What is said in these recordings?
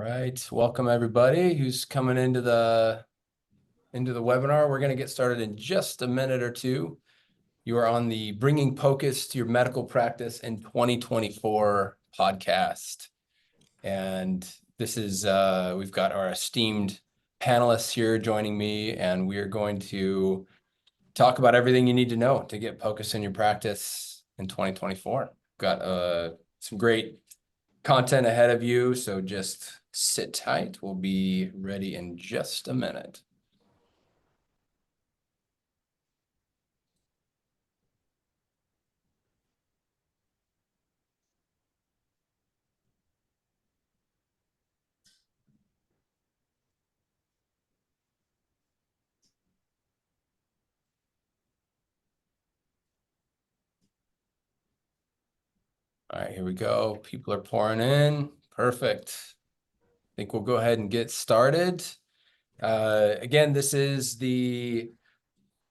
Right. Welcome everybody who's coming into the webinar. We're going to get started in just a minute or two. You are on the Bringing POCUS to Your Medical Practice in 2024 podcast. And this is, we've got our esteemed panelists here joining me, and we are going to talk about everything you need to know to get POCUS in your practice in 2024. Got some great content ahead of you, so just sit tight. We'll be ready in just a minute. All right, here we go. People are pouring in. Perfect. I think we'll go ahead and get started. Again, this is the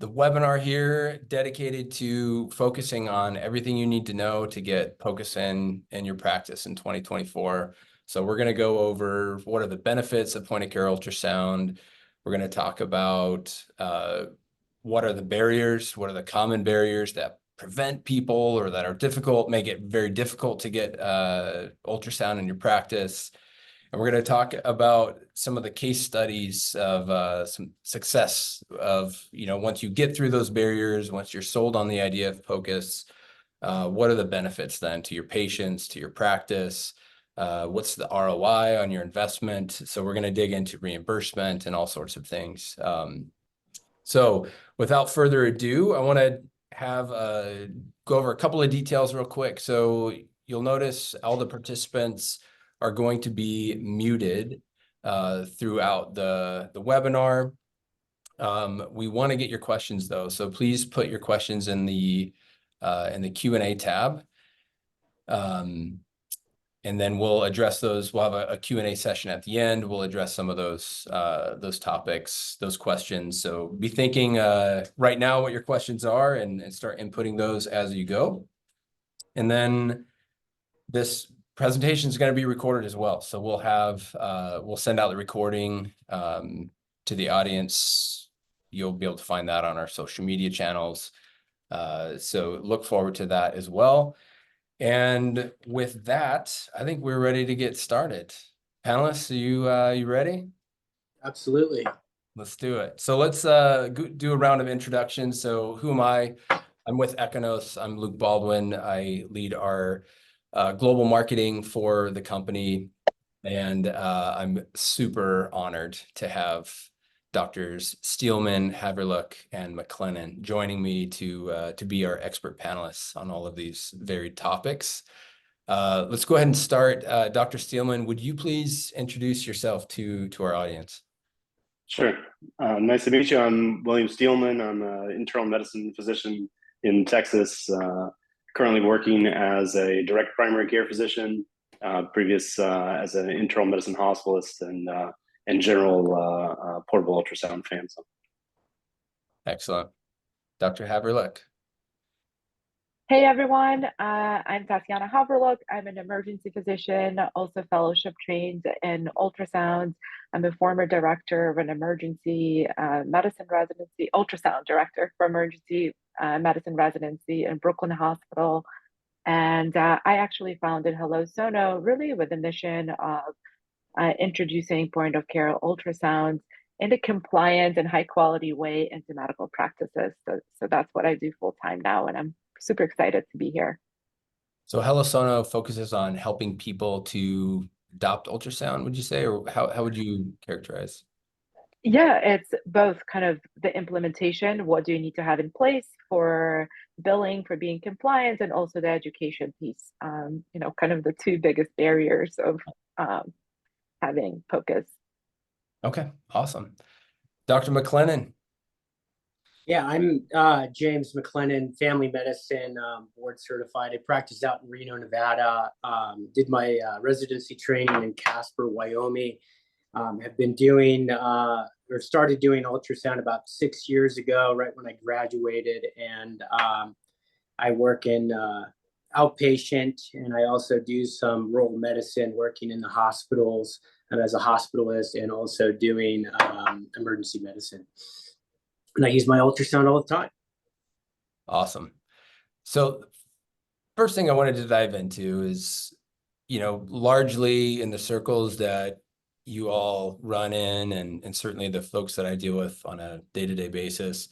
webinar here dedicated to focusing on everything you need to know to get POCUS in your practice in 2024. So we're going to go over what are the benefits of point-of-care ultrasound. We're going to talk about what are the barriers, what are the common barriers that prevent people or that are difficult, make it very difficult to get ultrasound in your practice. And we're going to talk about some of the case studies of some success of, once you get through those barriers, once you're sold on the idea of POCUS, what are the benefits then to your patients, to your practice? What's the ROI on your investment? So we're going to dig into reimbursement and all sorts of things. So without further ado, I want to have go over a couple of details real quick. So you'll notice all the participants are going to be muted throughout the webinar. We want to get your questions though, so please put your questions in the Q&A tab. And then we'll address those. We'll have a Q&A session at the end. We'll address some of those topics, those questions. So be thinking right now what your questions are and start inputting those as you go. And then this presentation is going to be recorded as well. So we'll send out the recording to the audience. You'll be able to find that on our social media channels. So look forward to that as well. And with that, I think we're ready to get started. Panelists, are you ready? Absolutely. Let's do it. So let's do a round of introductions. So who am I? I'm with Econos. I'm Luke Baldwin. I lead our global marketing for the company. And I'm super honored to have Doctors Steelman, Haverlook, and McLennan joining me to be our expert panelists on all of these varied topics. Let's go ahead and start. Dr. Steelman, would you please introduce yourself to our audience? Sure. Nice to meet you. I'm William Steelman. I'm an internal medicine physician in Texas, currently working as a direct primary care physician, previous as an internal medicine hospitalist and general portable ultrasound fan. So. Excellent. Dr. Haverlook. Hey everyone, I'm Tatiana Haverlook. I'm an emergency physician, also fellowship trained in ultrasound. I'm a former director of an emergency medicine residency, ultrasound director for emergency medicine residency in Brooklyn Hospital. And I actually founded Hello Sono really with the mission of introducing point of care ultrasounds in a compliant and high quality way into medical practices. So that's what I do full time now, and I'm super excited to be here. So Hello Sono focuses on helping people to adopt ultrasound, would you say, or how would you characterize? Yeah, it's both kind of the implementation, what do you need to have in place for billing, for being compliant, and also the education piece, kind of the two biggest barriers of having POCUS. Okay, awesome. Dr. McLennan. Yeah, I'm James McLennan, family medicine board certified. I practiced out in Reno, Nevada, did my residency training in Casper, Wyoming. Have been doing or started doing ultrasound about 6 years ago, right when I graduated. And I work in outpatient, and I also do some rural medicine, working in the hospitals as a hospitalist, and also doing emergency medicine. And I use my ultrasound all the time. Awesome. So first thing I wanted to dive into is, largely in the circles that you all run in, and certainly the folks that I deal with on a day-to-day basis,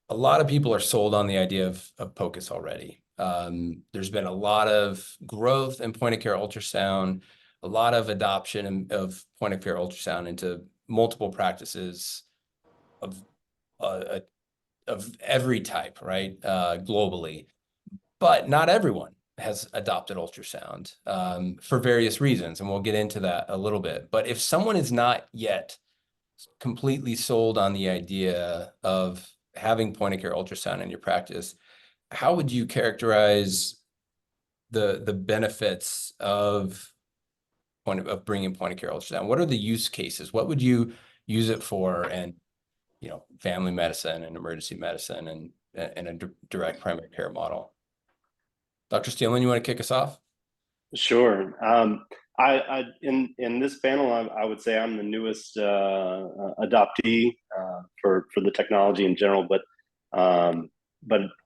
a lot of people are sold on the idea of POCUS already. There's been a lot of growth in point of care ultrasound, a lot of adoption of point of care ultrasound into multiple practices of every type, right? Globally, but not everyone has adopted ultrasound for various reasons, and we'll get into that a little bit. But if someone is not yet completely sold on the idea of having point of care ultrasound in your practice, how would you characterize the benefits of bringing point of care ultrasound? What are the use cases? What would you use it for? And family medicine and emergency medicine and a direct primary care model. Dr. Steelman, you want to kick us off? Sure. I in this panel, I would say I'm the newest adoptee for the technology in general, but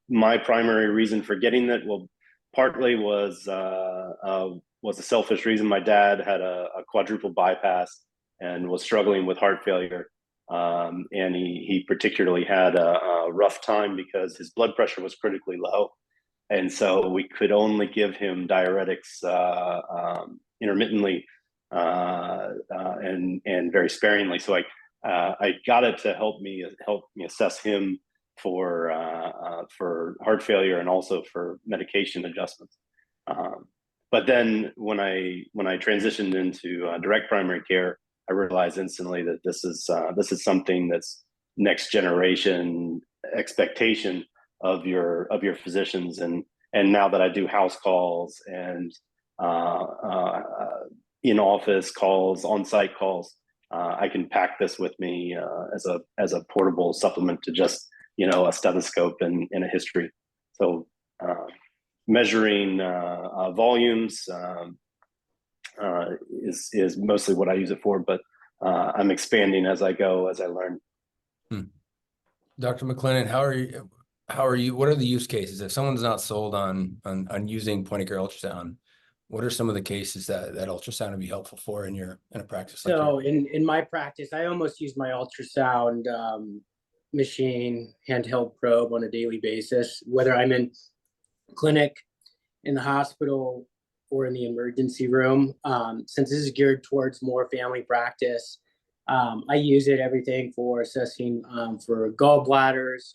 my primary reason for getting it, well, partly was a selfish reason. My dad had a quadruple bypass and was struggling with heart failure, and he particularly had a rough time because his blood pressure was critically low. And so we could only give him diuretics intermittently and very sparingly. So I got it to help me assess him for heart failure and also for medication adjustments. But then when I transitioned into direct primary care, I realized instantly that this is something that's next generation expectation of your physicians, and now that I do house calls and in office calls, on-site calls, I can pack this with me as a portable supplement to just a stethoscope and a history. So measuring volumes is mostly what I use it for, but I'm expanding as I go, as I learn. Dr. McLennan, how are you? What are the use cases? If someone's not sold on using point of care ultrasound, what are some of the cases that ultrasound would be helpful for in a practice? So in my practice, I almost use my ultrasound machine, handheld probe on a daily basis, whether I'm in clinic, in the hospital, or in the emergency room. Since this is geared towards more family practice, I use it everything for assessing for gallbladders,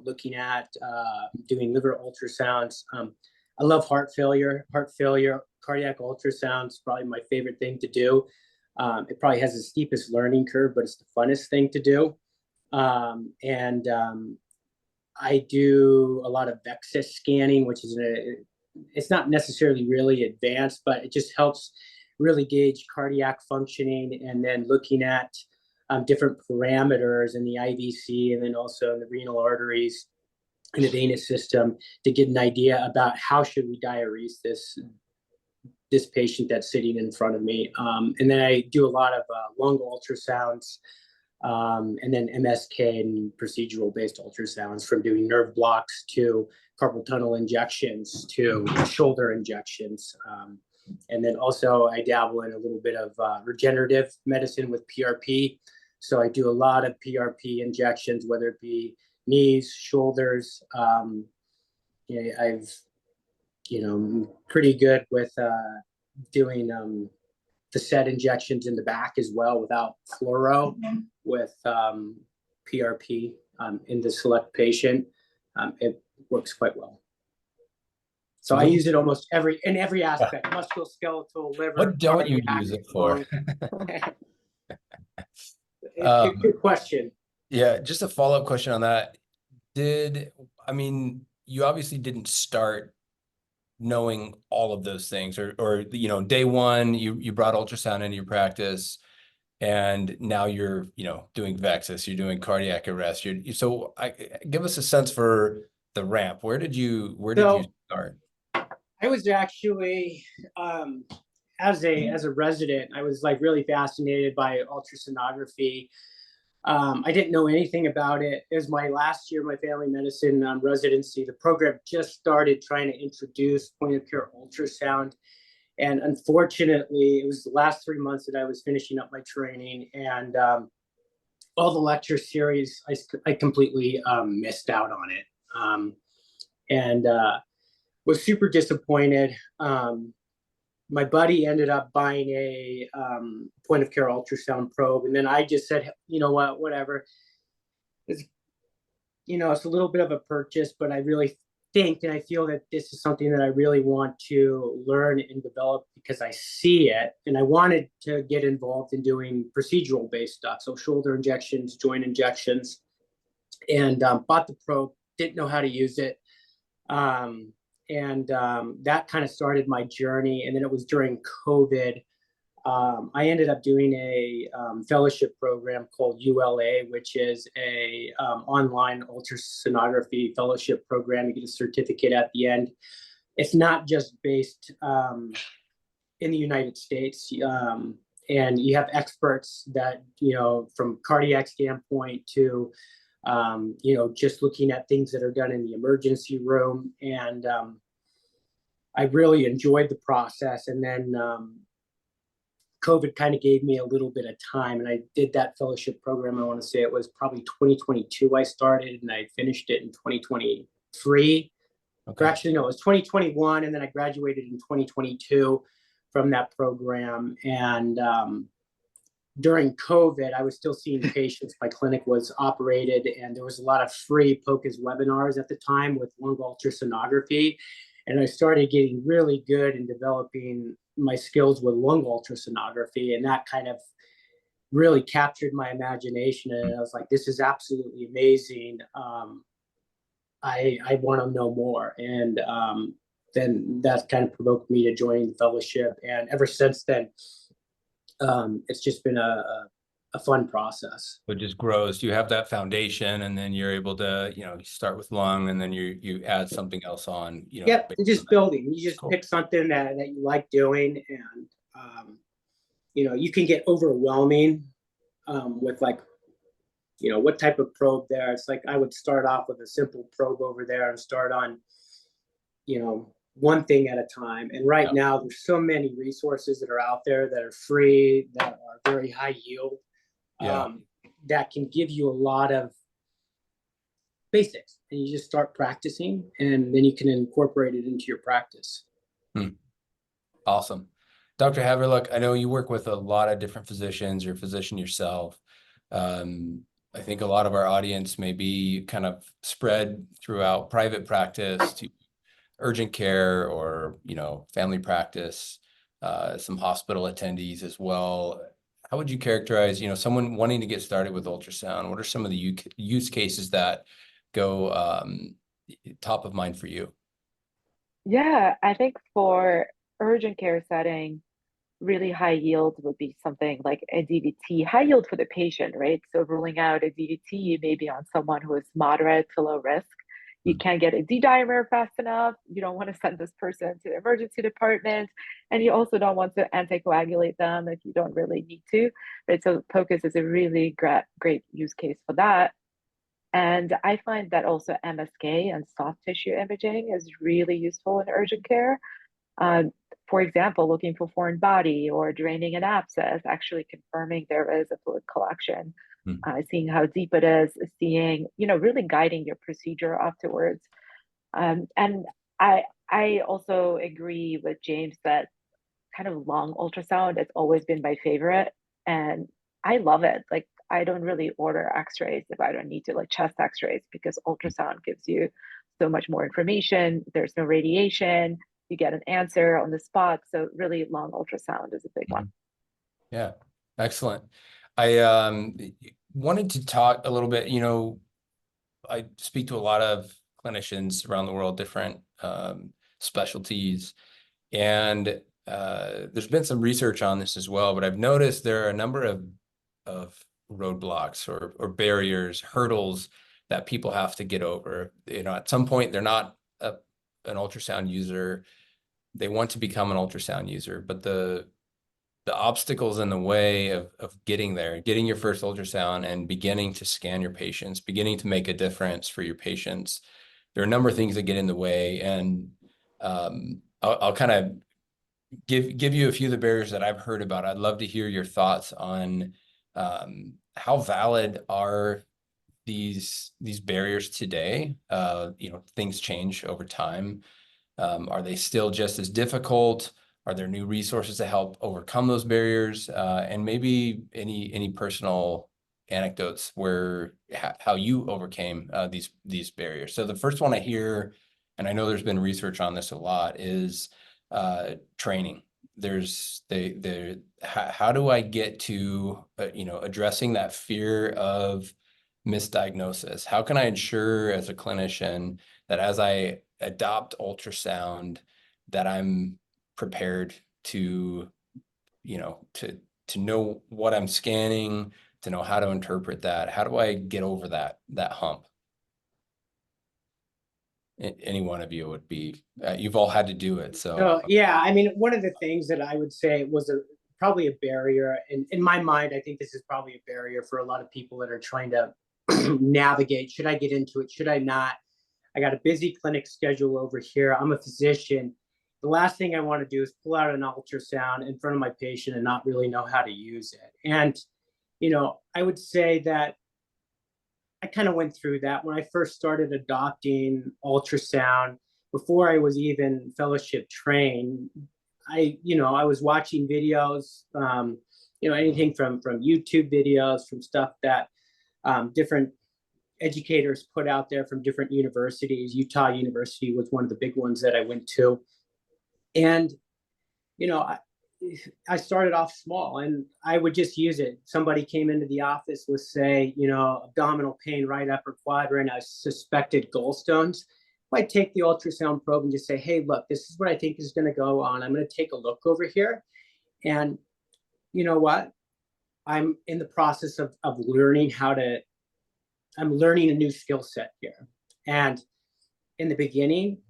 looking at doing liver ultrasounds. I love heart failure. Cardiac ultrasound is probably my favorite thing to do. It probably has the steepest learning curve, but it's the funnest thing to do. I do a lot of VEXA scanning, which is it's not necessarily really advanced, but it just helps really gauge cardiac functioning, and then looking at different parameters in the IVC, and then also in the renal arteries and the venous system, to get an idea about how should we diurese this patient that's sitting in front of me. And then I do a lot of lung ultrasounds, and then MSK and procedural based ultrasounds, from doing nerve blocks to carpal tunnel injections to shoulder injections. And then also I dabble in a little bit of regenerative medicine with PRP. So I do a lot of PRP injections, whether it be knees, shoulders. I've, pretty good with doing facet injections in the back as well without fluoro, with PRP in the select patient. It works quite well. So I use it almost in every aspect: musculoskeletal, liver. What don't you use it for? Good question. Yeah, just a follow-up question on that. You obviously didn't start knowing all of those things, or day one, you brought ultrasound into your practice, and now you're, doing VEXA, you're doing cardiac arrest. So give us a sense for the ramp? Where did you So start? I was actually, as a resident, I was like really fascinated by ultrasonography. I didn't know anything about it. It was my last year, my family medicine residency. The program just started trying to introduce point of care ultrasound. And unfortunately, it was the last 3 months that I was finishing up my training, and all the lecture series, I completely missed out on it. And was super disappointed. My buddy ended up buying a point of care ultrasound probe, and then I just said, you know what, whatever. It's, it's a little bit of a purchase, but I really think and I feel that this is something that I really want to learn and develop because I see it, and I wanted to get involved in doing procedural based stuff, so shoulder injections, joint injections, and bought the probe. Didn't know how to use it. And that kind of started my journey. And then it was during COVID. I ended up doing a fellowship program called ULA, which is a online ultrasonography fellowship program. You get a certificate at the end. It's not just based in the United States. And you have experts that, from cardiac standpoint to just looking at things that are done in the emergency room. And I really enjoyed the process. And then COVID kind of gave me a little bit of time, and I did that fellowship program. I want to say it was probably 2022 I started, and I finished it in 2023. Okay. Or actually, no, it was 2021, and then I graduated in 2022 from that program. And during COVID, I was still seeing patients. My clinic was operated, and there was a lot of free POCUS webinars at the time with lung ultrasonography. And I started getting really good in developing my skills with lung ultrasonography. And that kind of really captured my imagination. And I was like, this is absolutely amazing. I want to know more. And then that kind of provoked me to join the fellowship. And ever since then, it's just been a fun process. It just grows. You have that foundation, and then you're able to, you start with lung, and then you add something else on. Yep, just building. You just pick something that you like doing, and you can get overwhelming with like, what type of probe there. It's like I would start off with a simple probe over there and start on, one thing at a time. And right now, there's so many resources that are out there that are free, that are very high yield. That can give you a lot of basics, and you just start practicing, and then you can incorporate it into your practice. Awesome. Dr. Haverlook, I know you work with a lot of different physicians. You're a physician yourself. I think a lot of our audience may be kind of spread throughout private practice to urgent care or, family practice, some hospital attendees as well. How would you characterize, someone wanting to get started with ultrasound? What are some of the use cases that go top of mind for you? Yeah, I think for urgent care setting, really high yield would be something like a DVT, high yield for the patient, right? So ruling out a DVT maybe on someone who is moderate to low risk. You can't get a D-dimer fast enough. You don't want to send this person to the emergency department. And you also don't want to anticoagulate them if you don't really need to, right? So POCUS is a really great use case for that. And I find that also MSK and soft tissue imaging is really useful in urgent care. For example, looking for foreign body or draining an abscess, actually confirming there is a fluid collection. Seeing how deep it is, seeing, really guiding your procedure afterwards. And I also agree with James that kind of lung ultrasound has always been my favorite, and I love it. Like, I don't really order x-rays if I don't need to, like chest x-rays, because ultrasound gives you so much more information. There's no radiation. You get an answer on the spot. So really lung ultrasound is a big one. Yeah, excellent. I wanted to talk a little bit, I speak to a lot of clinicians around the world, different specialties, and there's been some research on this as well, but I've noticed there are a number of roadblocks or barriers, hurdles that people have to get over. At some point, they're not an ultrasound user. They want to become an ultrasound user, but the obstacles in the way of getting there, getting your first ultrasound and beginning to scan your patients, beginning to make a difference for your patients. There are a number of things that get in the way, and I'll kind of give you a few of the barriers that I've heard about. I'd love to hear your thoughts on how valid are these barriers today. Things change over time. Are they still just as difficult? Are there new resources to help overcome those barriers? And maybe any personal anecdotes where how you overcame these barriers. So the first one I hear, and I know there's been research on this a lot, is training. How do I get to addressing that fear of misdiagnosis? How can I ensure as a clinician that as I adopt ultrasound that I'm prepared to know what I'm scanning, to know how to interpret that? How do I get over that hump? Any one of you would be, you've all had to do it. So yeah, I mean, one of the things that I would say was probably a barrier, and in my mind, I think this is probably a barrier for a lot of people that are trying to navigate. Should I get into it? Should I not? I got a busy clinic schedule over here. I'm a physician. The last thing I want to do is pull out an ultrasound in front of my patient and not really know how to use it. And, I would say that I kind of went through that when I first started adopting ultrasound. Before I was even fellowship trained, I was watching videos, anything from YouTube videos, from stuff that different educators put out there from different universities. Utah University was one of the big ones that I went to. And, I started off small and I would just use it. Somebody came into the office with, say, abdominal pain, right upper quadrant, I suspected gallstones. I'd take the ultrasound probe and just say, hey, look, this is what I think is going to go on. I'm going to take a look over here. And you know what? I'm in the process of learning I'm learning a new skill set here. And in the beginning,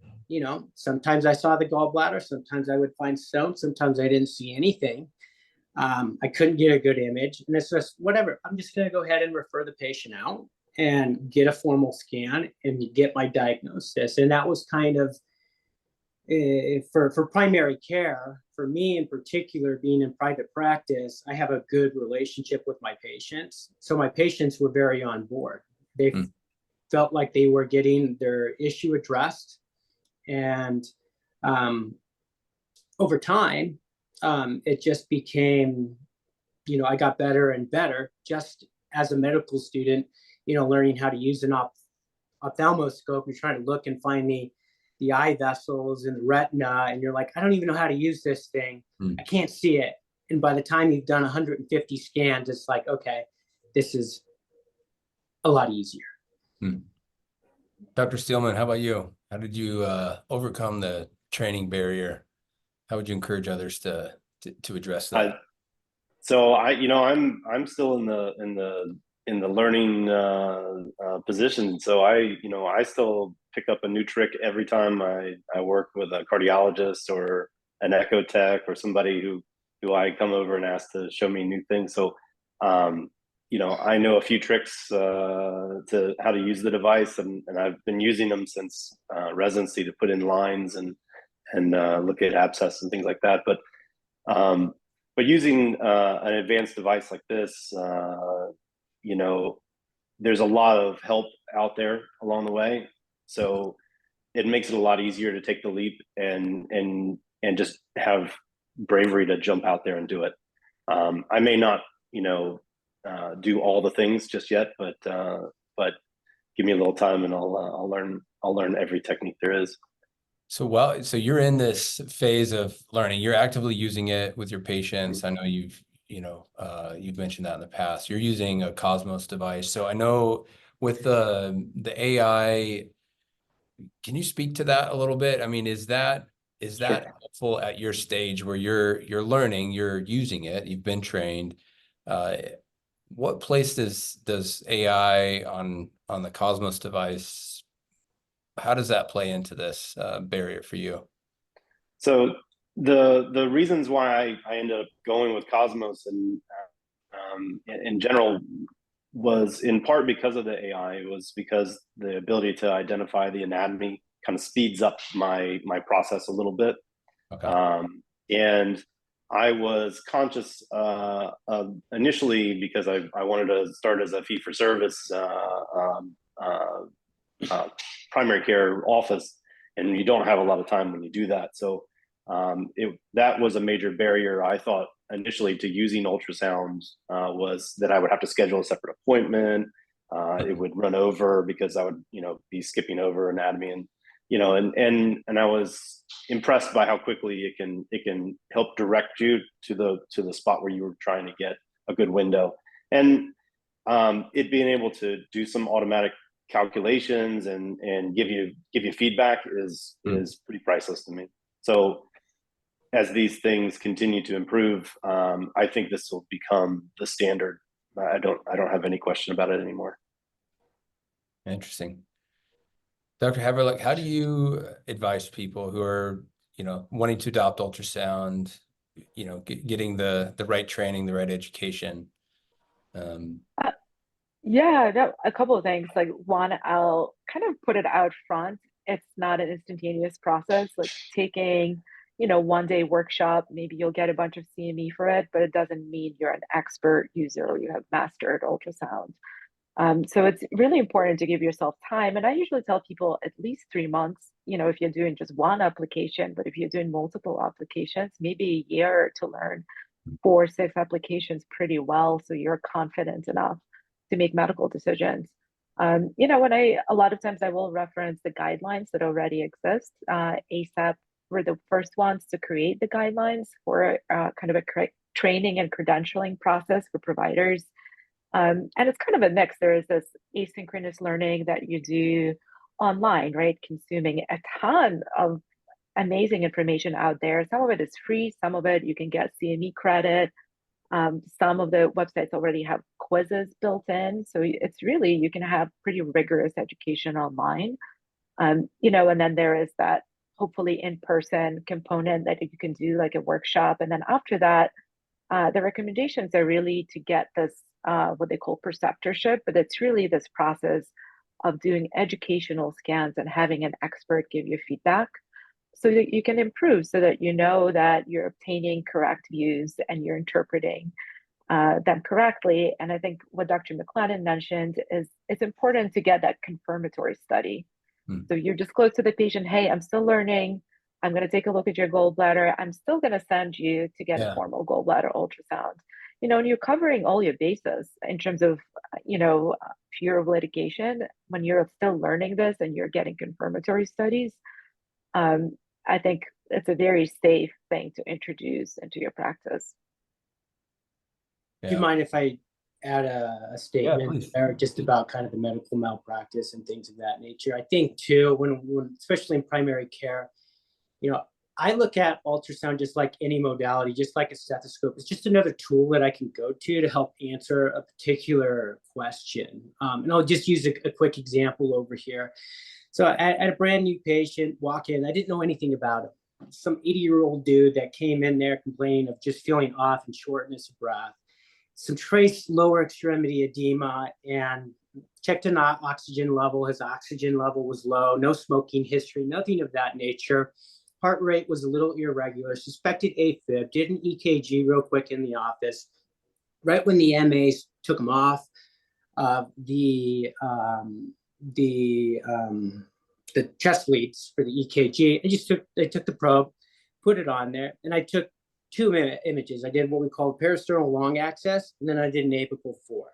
sometimes I saw the gallbladder, sometimes I would find stones, sometimes I didn't see anything. I couldn't get a good image. And it's just whatever. I'm just going to go ahead and refer the patient out and get a formal scan and get my diagnosis. And that was kind of for primary care. For me in particular, being in private practice, I have a good relationship with my patients. So my patients were very on board. They felt like they were getting their issue addressed. And over time, it just became, I got better and better just as a medical student, learning how to use an ophthalmoscope. You're trying to look and find the eye vessels and the retina, and you're like, I don't even know how to use this thing. I can't see it. And by the time you've done 150 scans, it's like, okay, this is a lot easier. Dr. Steelman, how about you? How did you overcome the training barrier? How would you encourage others to address that? So I'm still in the learning position. So I still pick up a new trick every time I work with a cardiologist or an echo tech or somebody who I come over and ask to show me new things. So I know a few tricks to how to use the device, and I've been using them since residency to put in lines and look at abscess and things like that. But using an advanced device like this, there's a lot of help out there along the way. So it makes it a lot easier to take the leap and just have bravery to jump out there and do it. I may not, do all the things just yet, but give me a little time and I'll learn every technique there is. So you're in this phase of learning. You're actively using it with your patients. I know you've mentioned that in the past. You're using a Cosmos device. So I know with the AI, can you speak to that a little bit? I mean, is that Sure. helpful at your stage where you're learning, you're using it, you've been trained? What place does AI on on the Cosmos device. How does that play into this barrier for you? So the reasons why I ended up going with Cosmos and in general was in part because of the AI. It was because the ability to identify the anatomy kind of speeds up my process a little bit. Okay. And I was conscious initially because I wanted to start as a fee-for-service primary care office, and you don't have a lot of time when you do that. So that was a major barrier, I thought, initially to using ultrasound, was that I would have to schedule a separate appointment. It would run over because I would, be skipping over anatomy, and and I was impressed by how quickly it can help direct you to the spot where you were trying to get a good window, and it being able to do some automatic calculations and give you feedback is pretty priceless to me. So as these things continue to improve, I think this will become the standard. I don't have any question about it anymore. Interesting. Dr. Haverluck, how do you advise people who are, wanting to adopt ultrasound, getting the right training, the right education? Yeah, a couple of things. Like one, I'll kind of put it out front. It's not an instantaneous process. Like taking, 1 day workshop, maybe you'll get a bunch of CME for it, but it doesn't mean you're an expert user or you have mastered ultrasound. So it's really important to give yourself time. And I usually tell people at least 3 months, if you're doing just one application, but if you're doing multiple applications, maybe a year to learn 4 or 6 applications pretty well. So you're confident enough to make medical decisions. A lot of times I will reference the guidelines that already exist. ASAP were the first ones to create the guidelines for kind of a training and credentialing process for providers. And it's kind of a mix. There is this asynchronous learning that you do online, right? Consuming a ton of amazing information out there. Some of it is free, some of it you can get CME credit. Some of the websites already have quizzes built in. So it's really, you can have pretty rigorous education online. And then there is that hopefully in-person component that you can do like a workshop. And then after that, the recommendations are really to get this, what they call preceptorship, but it's really this process of doing educational scans and having an expert give you feedback so that you can improve, so that you know that you're obtaining correct views and you're interpreting them correctly. And I think what Dr. McLennan mentioned is it's important to get that confirmatory study. So you disclose to the patient, hey, I'm still learning. I'm going to take a look at your gallbladder. I'm still going to send you to get a formal gallbladder ultrasound. And you're covering all your bases in terms of, fear of litigation when you're still learning this and you're getting confirmatory studies. I think it's a very safe thing to introduce into your practice. Do you mind if I add a statement there just about kind of the medical malpractice and things of that nature? I think too, when especially in primary care, I look at ultrasound just like any modality, just like a stethoscope. It's just another tool that I can go to help answer a particular question. And I'll just use a quick example over here. So I had a brand new patient walk in. I didn't know anything about him. Some 80-year-old dude that came in there complaining of just feeling off and shortness of breath. Some trace lower extremity edema, and checked an oxygen level. His oxygen level was low, no smoking history, nothing of that nature. Heart rate was a little irregular, suspected AFib, did an EKG real quick in the office. Right when the MAs took him off, the chest leads for the EKG, they took the probe, put it on there, and I took 2 images. I did what we call parasternal long axis, and then I did an apical 4.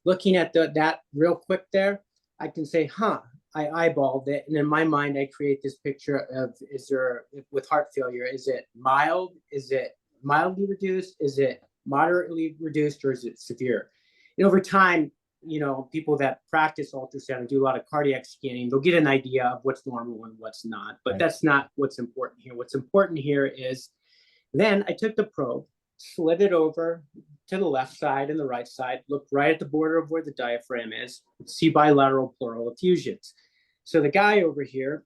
Looking at that real quick there, I can say, I eyeballed it, and in my mind, I create this picture of, with heart failure, is it mild? Is it mildly reduced? Is it moderately reduced, or is it severe? And over time, people that practice ultrasound and do a lot of cardiac scanning, they'll get an idea of what's normal and what's not. But that's not what's important here. What's important here is then I took the probe, slid it over to the left side and the right side, looked right at the border of where the diaphragm is, see bilateral pleural effusions. So the guy over here,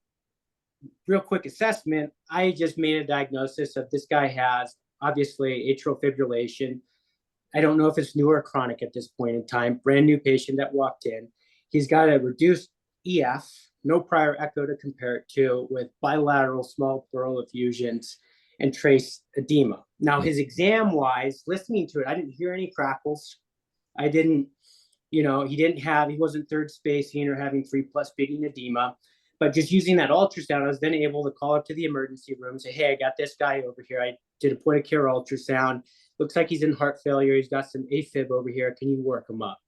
real quick assessment, I just made a diagnosis of this guy has obviously atrial fibrillation. I don't know if it's new or chronic at this point in time. Brand new patient that walked in. He's got a reduced EF, no prior echo to compare it to, with bilateral small pleural effusions and trace edema. Now, his exam wise, listening to it, I didn't hear any crackles. I didn't, he wasn't third spacing or having 3+ beating edema. But just using that ultrasound, I was then able to call up to the emergency room and say, hey, I got this guy over here. I did a point of care ultrasound. Looks like he's in heart failure. He's got some AFib over here. Can you work him up?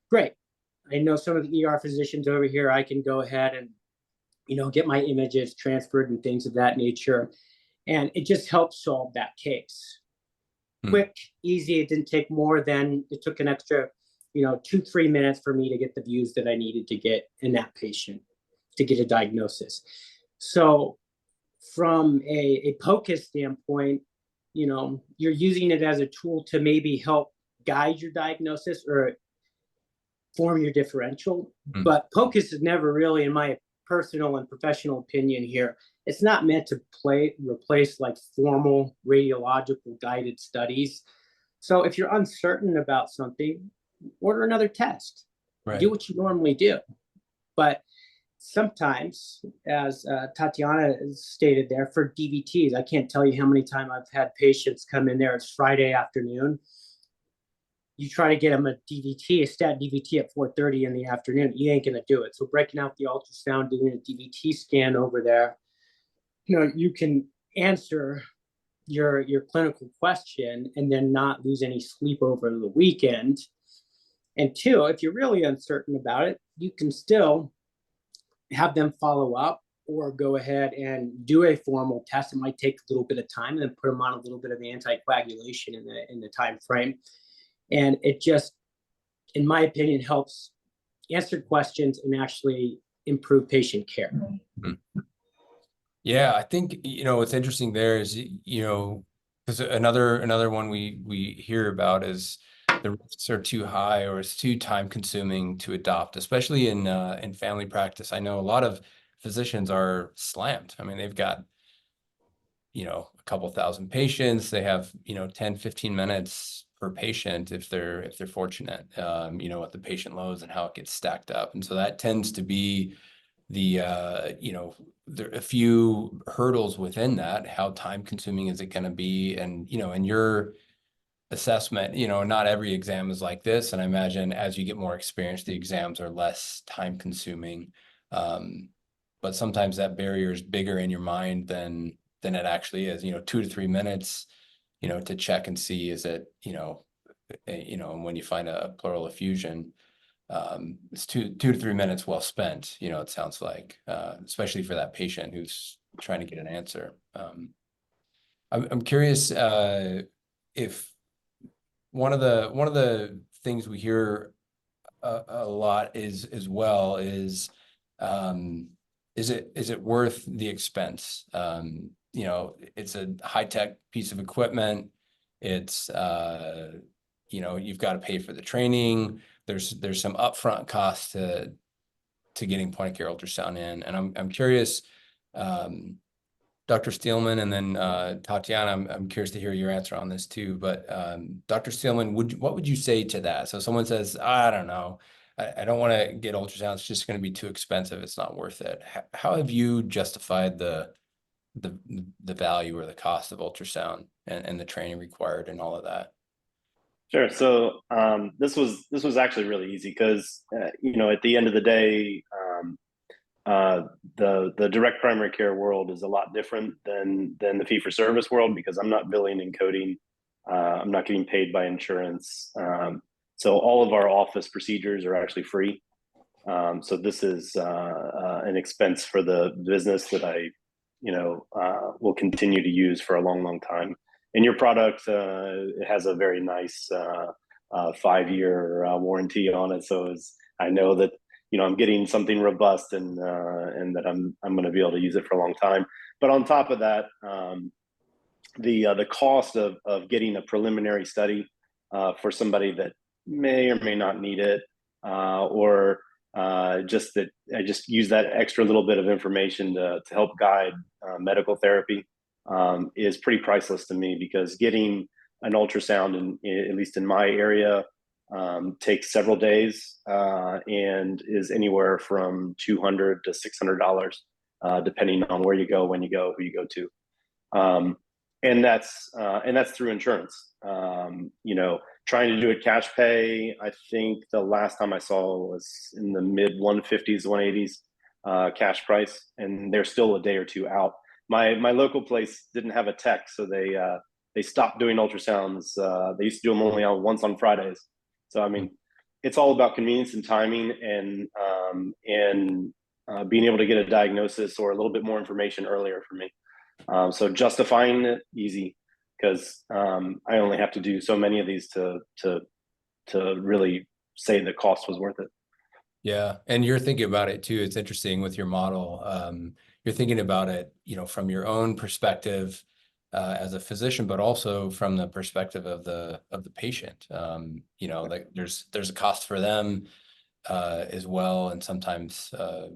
Great. I know some of the ER physicians over here. I can go ahead and, get my images transferred and things of that nature. And it just helped solve that case. Quick, easy. It didn't take more than, it took an extra, 2-3 minutes for me to get the views that I needed to get in that patient to get a diagnosis. So from a POCUS standpoint, you're using it as a tool to maybe help guide your diagnosis or form your differential. But POCUS is never really, in my personal and professional opinion here, it's not meant to replace like formal radiological guided studies. So if you're uncertain about something, order another test. Right. Do what you normally do. But sometimes, as Tatiana stated there, for DVTs, I can't tell you how many times I've had patients come in there. It's Friday afternoon. You try to get them a DVT, a stat DVT at 4:30 in the afternoon. You ain't going to do it. So breaking out the ultrasound, doing a DVT scan over there, you can answer your clinical question and then not lose any sleep over the weekend. And two, if you're really uncertain about it, you can still have them follow up or go ahead and do a formal test. It might take a little bit of time and then put them on a little bit of anticoagulation in the time frame. And it just, in my opinion, helps answer questions and actually improve patient care. Yeah, I think, what's interesting there is, because another one we hear about is the risks are too high or it's too time consuming to adopt, especially in family practice. I know a lot of physicians are slammed. I mean, they've got, a couple thousand patients. They have, 10, 15 minutes per patient if they're fortunate, what the patient loads and how it gets stacked up. And so that tends to be the, there are a few hurdles within that. How time consuming is it going to be? And, in your assessment, not every exam is like this. And I imagine as you get more experience, the exams are less time consuming. But sometimes that barrier is bigger in your mind than it actually is, 2 to 3 minutes, to check and see, is it, when you find a pleural effusion, it's 2 to 3 minutes well spent, it sounds like, especially for that patient who's trying to get an answer. I'm curious if one of the things we hear a lot is it worth the expense? It's a high-tech piece of equipment. It's you've got to pay for the training. There's some upfront costs to getting point of care ultrasound in, and I'm curious, Dr. Steelman, and then Tatiana, I'm curious to hear your answer on this too. But Dr. Steelman, what would you say to that? So someone says, I don't know, I don't want to get ultrasound. It's just going to be too expensive. It's not worth it. How have you justified the value or the cost of ultrasound and the training required and all of that? Sure. So this was actually really easy because at the end of the day, the direct primary care world is a lot different than the fee for service world, because I'm not billing and coding. I'm not getting paid by insurance. So all of our office procedures are actually free. So this is an expense for the business that I will continue to use for a long, long time. And your product, it has a very nice 5-year warranty on it. So I know that I'm getting something robust and that I'm going to be able to use it for a long time. But on top of that, the cost of getting a preliminary study for somebody that may or may not need it, or just that I just use that extra little bit of information to help guide medical therapy, is pretty priceless to me, because getting an ultrasound, at least in my area, takes several days, and is anywhere from $200 to $600, depending on where you go, when you go, who you go to. And that's through insurance. Trying to do it cash pay, I think the last time I saw was in the mid 150s, 180s cash price, and they're still a day or two out. My local place didn't have a tech, so they stopped doing ultrasounds. They used to do them only once on Fridays. So I mean, it's all about convenience and timing, and being able to get a diagnosis or a little bit more information earlier for me. So justifying it, easy, because I only have to do so many of these to really say the cost was worth it. Yeah, and you're thinking about it too. It's interesting with your model. You're thinking about it, from your own perspective as a physician, but also from the perspective of the patient. Like there's a cost for them as well, and sometimes a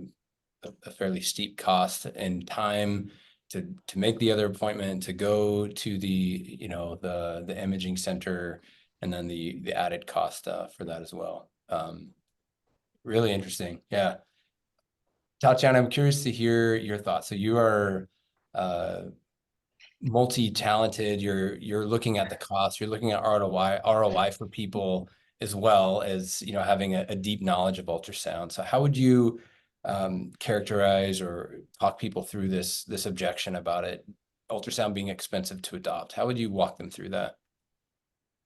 fairly steep cost and time to make the other appointment, to go to the the imaging center, and then the added cost for that as well. Really interesting. Yeah. Tatiana, I'm curious to hear your thoughts. So you are multi-talented. You're looking at the cost, you're looking at ROI for people, as well as having a deep knowledge of ultrasound. So how would you characterize or talk people through this objection about ultrasound being expensive to adopt? How would you walk them through that?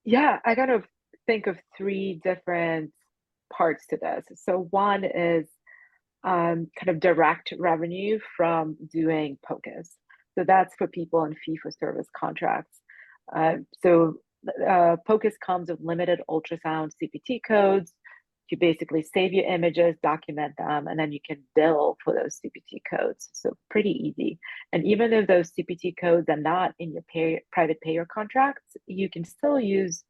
Yeah, I kind of think of three different parts to this. So one is kind of direct revenue from doing POCUS. So that's for people in fee-for-service contracts. POCUS comes with limited ultrasound CPT codes. You basically save your images, document them, and then you can bill for those CPT codes. So pretty easy. And even if those CPT codes are not in your private payer contracts, you can still use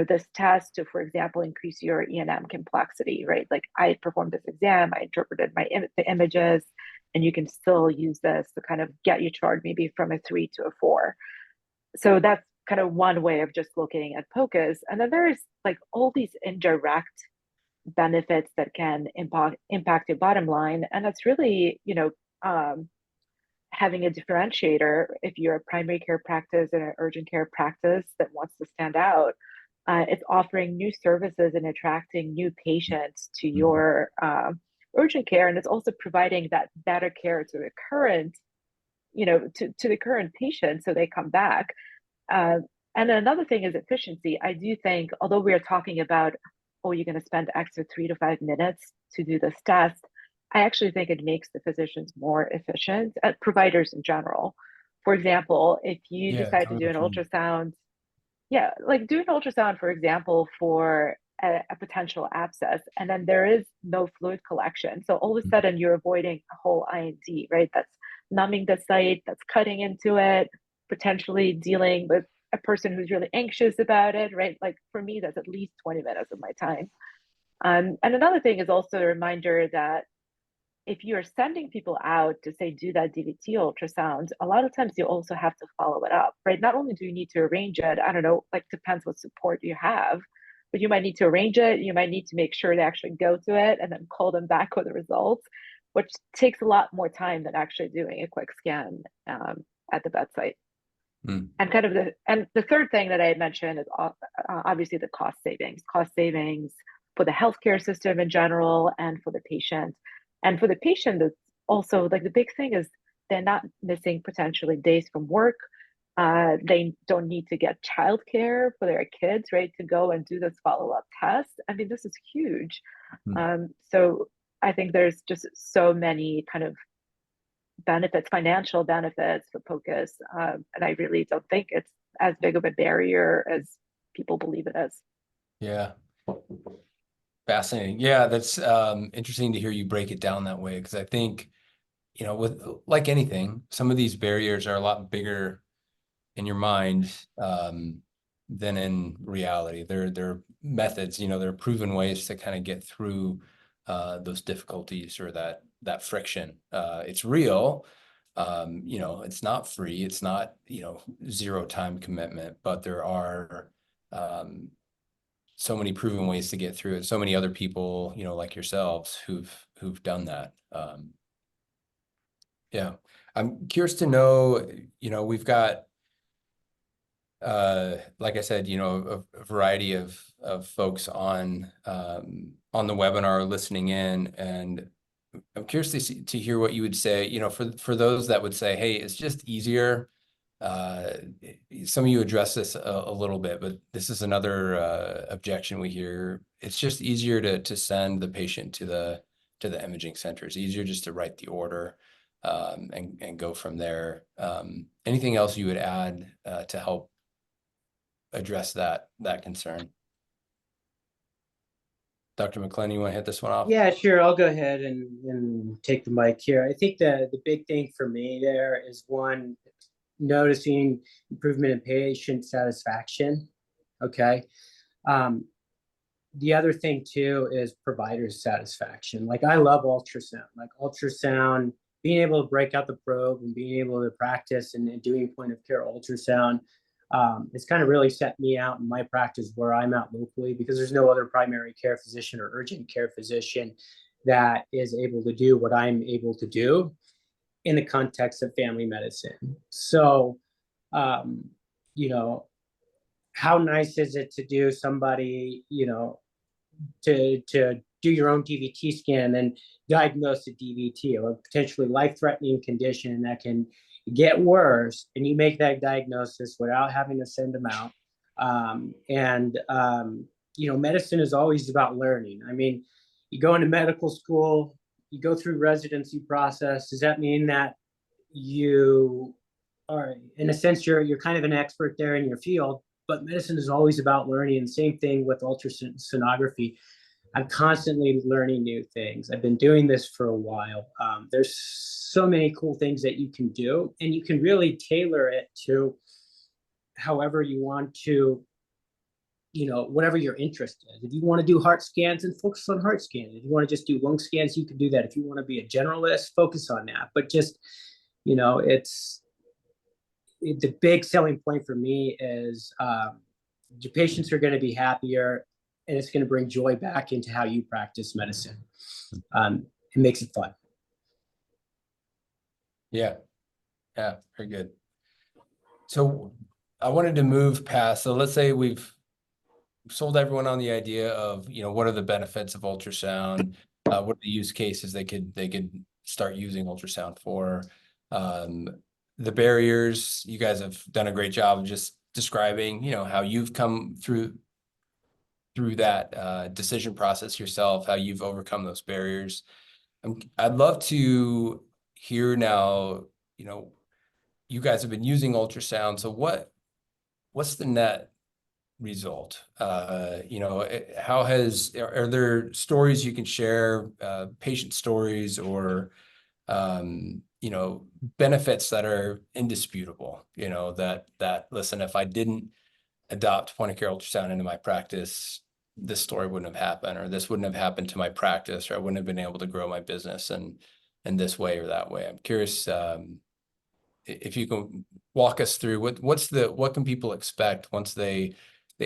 this test to, for example, increase your E&M complexity, right? Like I performed this exam, I interpreted the images, and you can still use this to kind of get your chart maybe from a 3 to a 4. So that's kind of one way of just looking at POCUS. And then there's like all these indirect benefits that can impact your bottom line. And that's really, having a differentiator. If you're a primary care practice and an urgent care practice that wants to stand out, it's offering new services and attracting new patients to your urgent care, and it's also providing that better care to the current, to the current patient, so they come back. And another thing is efficiency. I do think, although we are talking about, you're going to spend extra 3 to 5 minutes to do this test, I actually think it makes the physicians more efficient, providers in general. For example, if you decide to do an ultrasound, like do an ultrasound, for example, for a potential abscess, and then there is no fluid collection. So all of a sudden you're avoiding a whole IND, right? That's numbing the site, that's cutting into it, potentially dealing with a person who's really anxious about it, right? Like for me, that's at least 20 minutes of my time. And another thing is also a reminder that if you're sending people out to say, do that DVT ultrasound, a lot of times you also have to follow it up, right? Not only do you need to arrange it, I don't know, like depends what support you have, but you might need to arrange it. You might need to make sure they actually go to it and then call them back with the results, which takes a lot more time than actually doing a quick scan at the bedside. And kind of the third thing that I mentioned is obviously the cost savings for the healthcare system in general and for the patient. And for the patient, it's also like the big thing is they're not missing potentially days from work. They don't need to get childcare for their kids, right, to go and do this follow-up test. I mean, this is huge. So I think there's just so many kind of benefits, financial benefits for POCUS. And I really don't think it's as big of a barrier as people believe it is. Yeah. Fascinating. Yeah, that's interesting to hear you break it down that way, because I think, with like anything, some of these barriers are a lot bigger in your mind than in reality. They're methods, they're proven ways to kind of get through those difficulties or that friction. It's real. It's not free. It's not, zero time commitment, but there are so many proven ways to get through it. So many other people, like yourselves who've done that. Yeah. I'm curious to know, we've got like I said, a variety of folks on the webinar listening in, and I'm curious to hear what you would say, for those that would say, hey, it's just easier. Some of you address this a little bit, but this is another objection we hear. It's just easier to send the patient to the imaging center. It's easier just to write the order and go from there. Anything else you would add to help address that concern? Dr. McClennan, you want to hit this one off? Yeah, sure. I'll go ahead and take the mic here. I think the big thing for me there is, one, noticing improvement in patient satisfaction. Okay. The other thing too is provider satisfaction. Like, I love ultrasound. Like, ultrasound, being able to break out the probe and being able to practice and doing point of care ultrasound, it's kind of really set me out in my practice where I'm at locally, because there's no other primary care physician or urgent care physician that is able to do what I'm able to do in the context of family medicine. So, how nice is it to do somebody, to do your own DVT scan and diagnose a DVT or a potentially life-threatening condition that can get worse, and you make that diagnosis without having to send them out. Medicine is always about learning. I mean, you go into medical school, you go through residency process. Does that mean that you are, in a sense, you're kind of an expert there in your field? But medicine is always about learning. And same thing with ultrasonography. I'm constantly learning new things. I've been doing this for a while. There's so many cool things that you can do, and you can really tailor it to however you want to, whatever your interest is. If you want to do heart scans, and focus on heart scans. If you want to just do lung scans, you can do that. If you want to be a generalist, focus on that. But just, the big selling point for me is your patients are going to be happier, and it's going to bring joy back into how you practice medicine. It makes it fun. Yeah, very good. So I wanted to move past, so let's say we've sold everyone on the idea of, what are the benefits of ultrasound? What are the use cases they could start using ultrasound for? The barriers, you guys have done a great job of just describing, how you've come through that decision process yourself, how you've overcome those barriers. I'd love to hear now, you guys have been using ultrasound. So what's the net result? Are there stories you can share, patient stories or, benefits that are indisputable, that listen, if I didn't adopt point of care ultrasound into my practice, this story wouldn't have happened, or this wouldn't have happened to my practice, or I wouldn't have been able to grow my business in this way or that way. I'm curious if you can walk us through what can people expect once they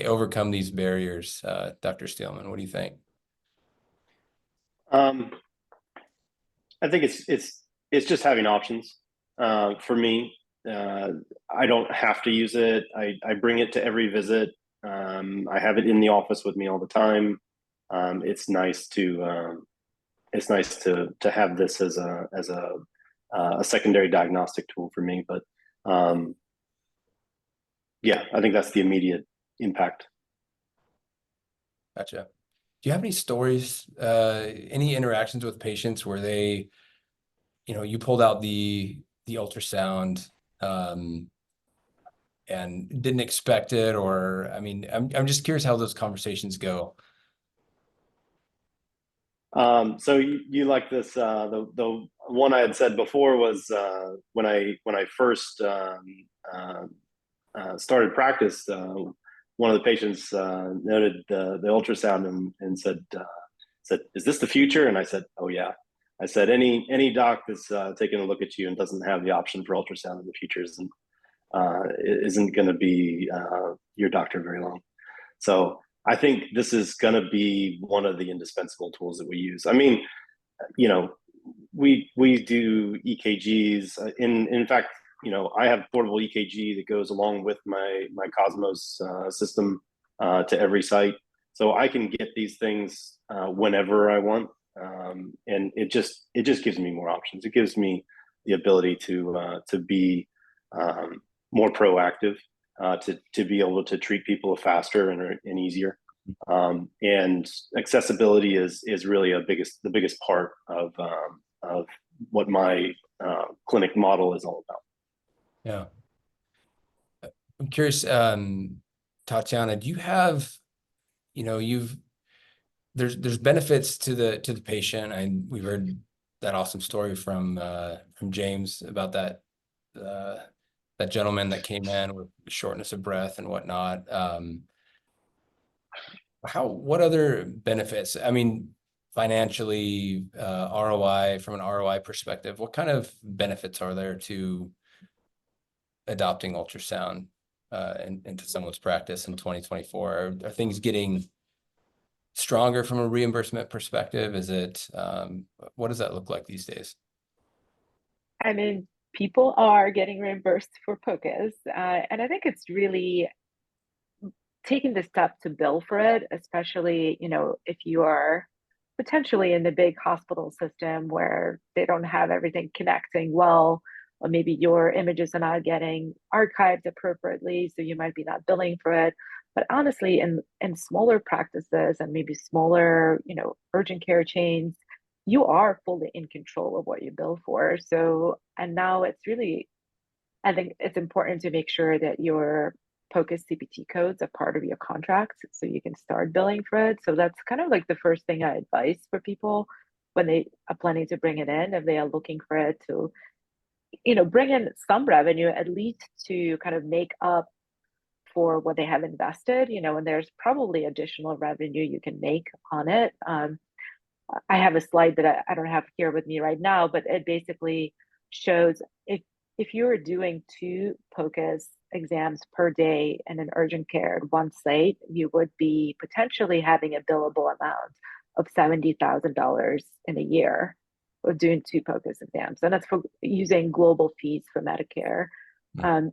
overcome these barriers. Dr. Steelman, what do you think? I think it's just having options. For me, I don't have to use it. I bring it to every visit. I have it in the office with me all the time. It's nice to have this as a secondary diagnostic tool for me. But yeah, I think that's the immediate impact. Gotcha. Do you have any stories, any interactions with patients where they, you pulled out the ultrasound and didn't expect it, or I'm just curious how those conversations go. So you like this? The one I had said before was when I first started practice, one of the patients noted the ultrasound and said, "Is this the future?" And I said, "Oh yeah." I said, "Any doc that's taking a look at you and doesn't have the option for ultrasound in the future isn't going to be your doctor very long." So I think this is going to be one of the indispensable tools that we use. I mean, we do EKGs. In fact, I have portable EKG that goes along with my Cosmos system to every site, so I can get these things whenever I want, and it just gives me more options. It gives me the ability to be more proactive, to be able to treat people faster and easier. And accessibility is really the biggest part of what my clinic model is all about. Yeah. I'm curious, Tatiana, do you have, there's benefits to the patient, and we've heard that awesome story from James about that gentleman that came in with shortness of breath and whatnot. What other benefits? I mean, financially, ROI, from an ROI perspective, what kind of benefits are there to adopting ultrasound into someone's practice in 2024? Are things getting stronger from a reimbursement perspective? Is it, what does that look like these days? I mean, people are getting reimbursed for POCUS, and I think it's really taking the step to bill for it, especially, if you are potentially in the big hospital system where they don't have everything connecting well, or maybe your images are not getting archived appropriately, so you might be not billing for it. But honestly, in smaller practices and maybe smaller, urgent care chains, you are fully in control of what you bill for. So, and now it's really, I think it's important to make sure that your POCUS CPT codes are part of your contract so you can start billing for it. So that's kind of like the first thing I advise for people when they are planning to bring it in, if they are looking for it to, bring in some revenue, at least to kind of make up for what they have invested, and there's probably additional revenue you can make on it. I have a slide that I don't have here with me right now, but it basically shows if you were doing 2 POCUS exams per day in an urgent care at one site, you would be potentially having a billable amount of $70,000 in a year of doing 2 POCUS exams. And that's for using global fees for Medicare. And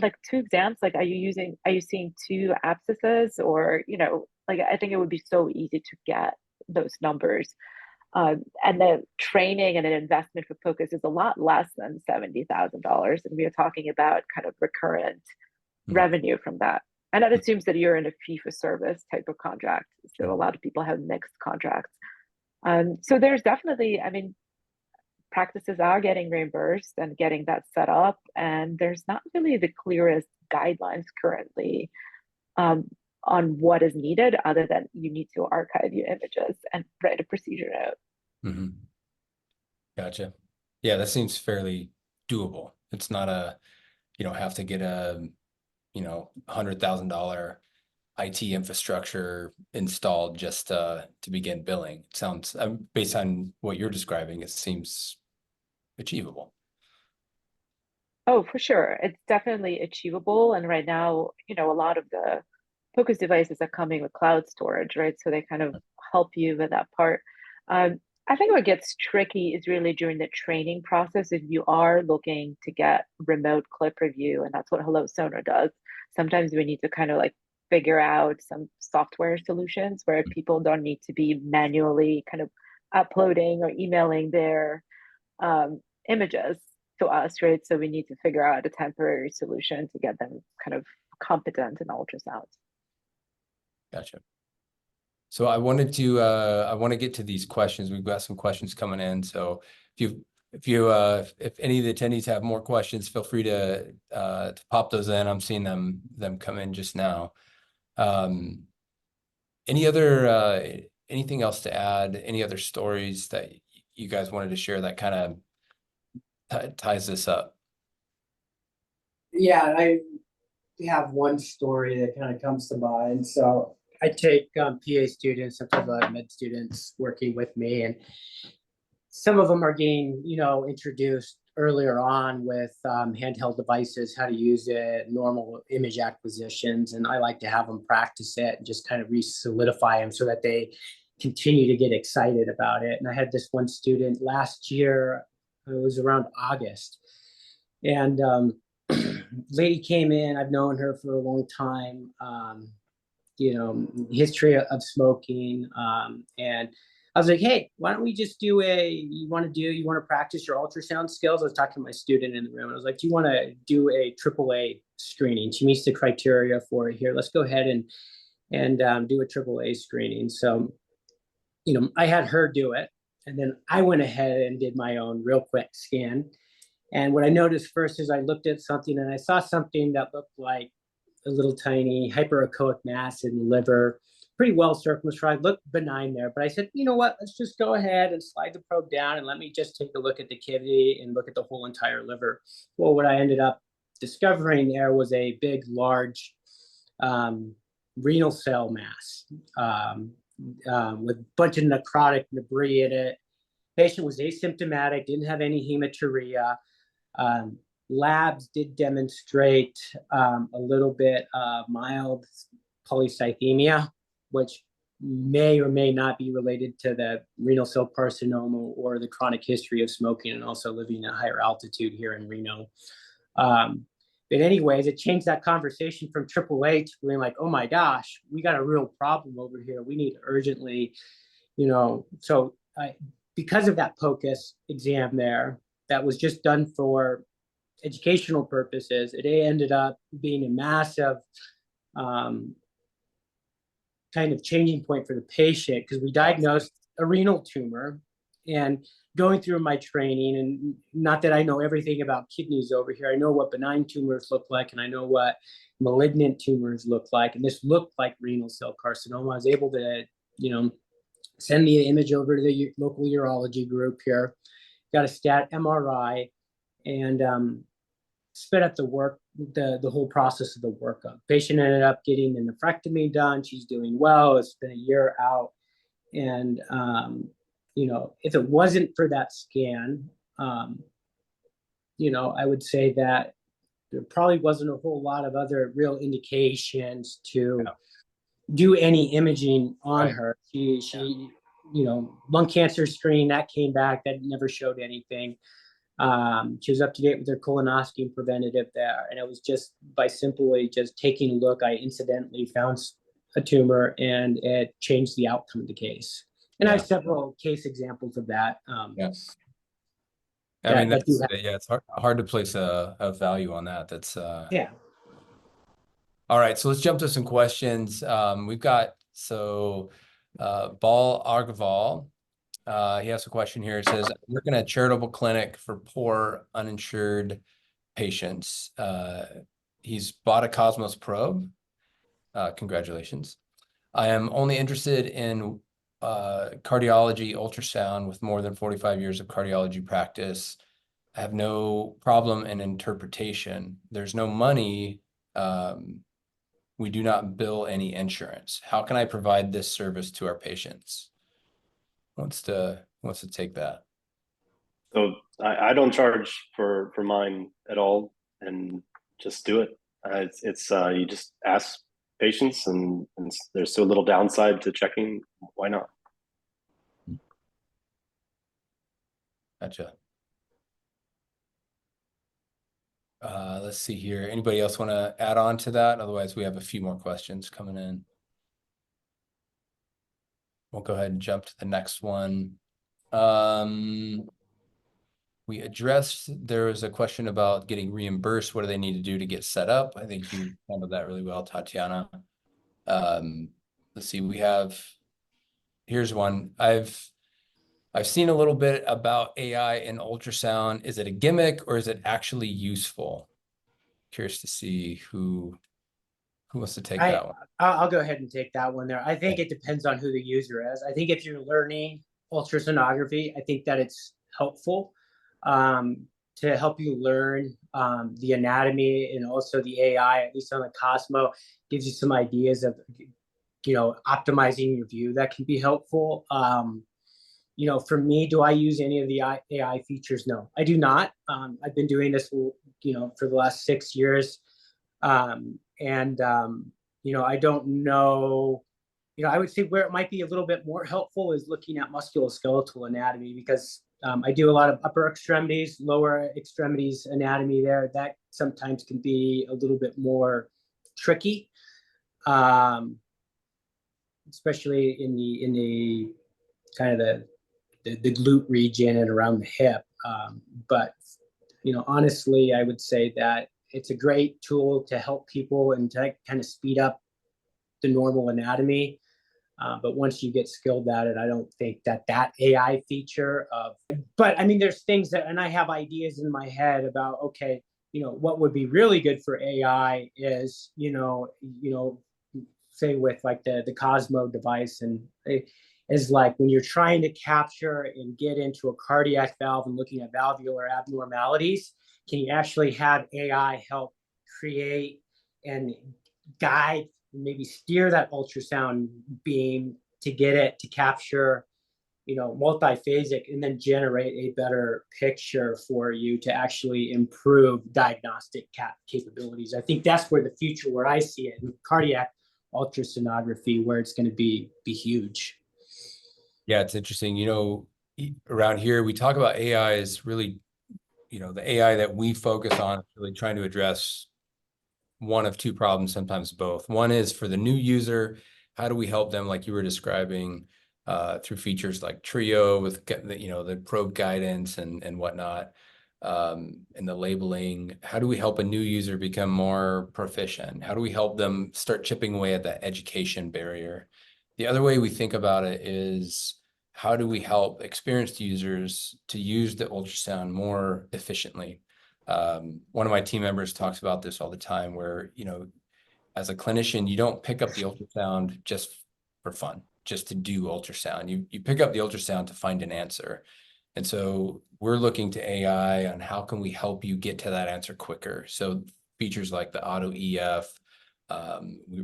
like 2 exams, like, are you seeing 2 abscesses, or, I think it would be so easy to get those numbers. And the training and an investment for POCUS is a lot less than $70,000. And we are talking about kind of recurrent revenue from that. And that assumes that you're in a fee for service type of contract. So a lot of people have mixed contracts. So there's definitely, practices are getting reimbursed and getting that set up. And there's not really the clearest guidelines currently on what is needed, other than you need to archive your images and write a procedure note. Gotcha. Yeah, that seems fairly doable. It's not you don't have to get a, $100,000 IT infrastructure installed just to begin billing. It sounds, based on what you're describing, it seems achievable. Oh, for sure. It's definitely achievable. And right now, a lot of the POCUS devices are coming with cloud storage, right? So they kind of help you with that part. I think what gets tricky is really during the training process. If you are looking to get remote clip review, and that's what Hello Sonar does, sometimes we need to kind of like figure out some software solutions where people don't need to be manually kind of uploading or emailing their images to us, right? So we need to figure out a temporary solution to get them kind of competent in ultrasound. Gotcha. So I wanted to I want to get to these questions. We've got some questions coming in. So if any of the attendees have more questions, feel free to pop those in. I'm seeing them come in just now. Anything else to add? Any other stories that you guys wanted to share that kind of ties this up? Yeah, have one story that kind of comes to mind. So I take PA students, sometimes I have med students working with me, and some of them are getting, introduced earlier on with handheld devices, how to use it, normal image acquisitions. And I like to have them practice it and just kind of re-solidify them so that they continue to get excited about it. And I had this one student last year, it was around August. And lady came in, I've known her for a long time, history of smoking. And I was like, hey, why don't we just do you want to practice your ultrasound skills? I was talking to my student in the room. I was like, do you want to do a AAA screening? She meets the criteria for it here. Let's go ahead and do a AAA screening. So, I had her do it. And then I went ahead and did my own real quick scan. And what I noticed first is I looked at something and I saw something that looked like a little tiny hyperechoic mass in the liver, pretty well circumscribed, looked benign there. But I said, you know what, let's just go ahead and slide the probe down and let me just take a look at the cavity and look at the whole entire liver. Well, what I ended up discovering there was a big, large renal cell mass with a bunch of necrotic debris in it. Patient was asymptomatic, didn't have any hematuria. Labs did demonstrate a little bit of mild polycythemia, which may or may not be related to the renal cell carcinoma or the chronic history of smoking and also living at higher altitude here in Reno. But anyways, it changed that conversation from AAA to being like, oh my gosh, we got a real problem over here. We need urgently, so because of that POCUS exam there, that was just done for educational purposes, it ended up being a massive kind of changing point for the patient because we diagnosed a renal tumor. And going through my training, and not that I know everything about kidneys over here, I know what benign tumors look like and I know what malignant tumors look like. And this looked like renal cell carcinoma. I was able to, send the image over to the local urology group here, got a stat MRI, and sped up the work, the whole process of the workup. Patient ended up getting a nephrectomy done. She's doing well. It's been a year out. And, if it wasn't for that scan, I would say that there probably wasn't a whole lot of other real indications to do any imaging on her. She lung cancer screen that came back that never showed anything. She was up to date with her colonoscopy and preventative there. And it was just by simply just taking a look, I incidentally found a tumor and it changed the outcome of the case. And I have several case examples of that. I mean, it's hard to place a value on that. That's All right, so let's jump to some questions. We've got, Bal Argval, he has a question here. It says, I work in a charitable clinic for poor, uninsured patients. He's bought a Cosmos probe. Congratulations. I am only interested in cardiology ultrasound with more than 45 years of cardiology practice. I have no problem in interpretation. There's no money. We do not bill any insurance. How can I provide this service to our patients? Wants to take that? So I don't charge for mine at all, and just do it. It's you just ask patients, and there's so little downside to checking. Why not? Gotcha. Let's see here. Anybody else want to add on to that? Otherwise, we have a few more questions coming in. We'll go ahead and jump to the next one. We addressed, there was a question about getting reimbursed. What do they need to do to get set up? I think you handled that really well, Tatiana. Let's see, here's one. I've seen a little bit about AI in ultrasound. Is it a gimmick or is it actually useful? Curious to see who wants to take that one. I'll go ahead and take that one there. I think it depends on who the user is. I think if you're learning ultrasonography, I think that it's helpful. to help you learn the anatomy, and also the AI, at least on the Cosmo, gives you some ideas of, optimizing your view that can be helpful. For me, do I use any of the AI features? No, I do not. I've been doing this, for the last 6 years. I don't know, I would say where it might be a little bit more helpful is looking at musculoskeletal anatomy, because I do a lot of upper extremities, lower extremities anatomy there. That sometimes can be a little bit more tricky, especially in the kind of the glute region and around the hip. But honestly, I would say that it's a great tool to help people and to kind of speed up the normal anatomy. But once you get skilled at it, I don't think that AI feature but I mean, there's things that, and I have ideas in my head about, okay, what would be really good for AI is, say with like the Cosmo device, and is like when you're trying to capture and get into a cardiac valve and looking at valvular abnormalities, can you actually have AI help create and guide, maybe steer that ultrasound beam to get it to capture, multiphasic, and then generate a better picture for you to actually improve diagnostic capabilities. I think that's where the future, where I see it in cardiac ultrasonography, where it's going to be huge. Yeah, it's interesting. Around here, we talk about AI is really, the AI that we focus on is really trying to address one of two problems, sometimes both. One is for the new user, how do we help them, like you were describing, through features like Trio with the probe guidance and whatnot, and the labeling. How do we help a new user become more proficient? How do we help them start chipping away at that education barrier? The other way we think about it is, how do we help experienced users to use the ultrasound more efficiently? One of my team members talks about this all the time, where, as a clinician, you don't pick up the ultrasound just for fun, just to do ultrasound. You pick up the ultrasound to find an answer. And so we're looking to AI on how can we help you get to that answer quicker. So features like the auto EF,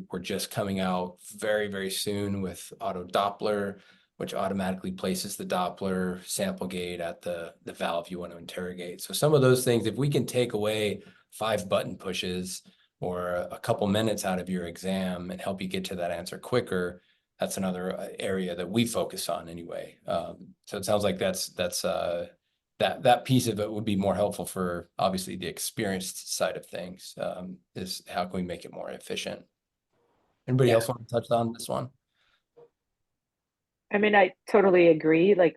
we're just coming out very, very soon with auto Doppler, which automatically places the Doppler sample gate at the valve you want to interrogate. So some of those things, if we can take away 5 button pushes or a couple minutes out of your exam and help you get to that answer quicker, that's another area that we focus on anyway. So it sounds like that piece of it would be more helpful for, obviously, the experienced side of things, is how can we make it more efficient? Anybody else want to touch on this one? I mean, I totally agree. Like,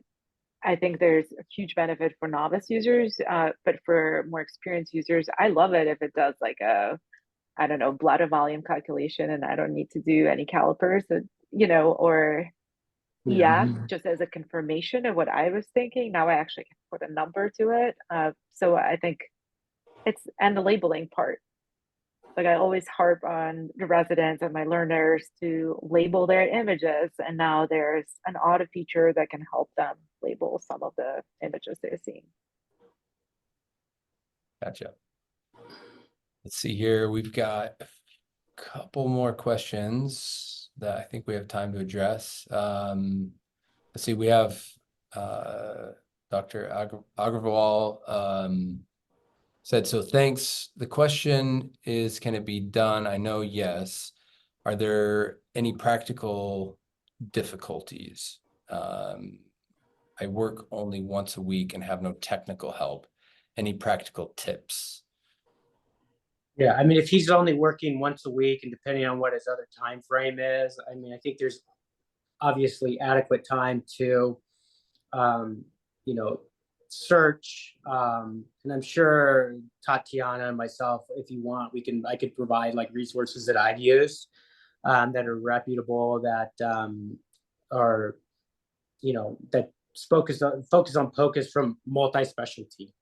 I think there's a huge benefit for novice users, but for more experienced users, I love it if it does like I don't know, bladder volume calculation, and I don't need to do any calipers, or just as a confirmation of what I was thinking. Now I actually can put a number to it. So I think and the labeling part. Like, I always harp on the residents and my learners to label their images, and now there's an auto feature that can help them label some of the images they're seeing. Gotcha. Let's see here. We've got a couple more questions that I think we have time to address. Let's see. We have Dr. Agrawal said, so thanks. The question is, can it be done? I know, yes. Are there any practical difficulties? I work only once a week and have no technical help. Any practical tips? Yeah, I mean, if he's only working once a week, and depending on what his other time frame is, I mean, I think there's obviously adequate time to, search. And I'm sure Tatiana and myself, if you want, I could provide like resources that I've used, that are reputable, that are, that focus on POCUS from multi-specialty.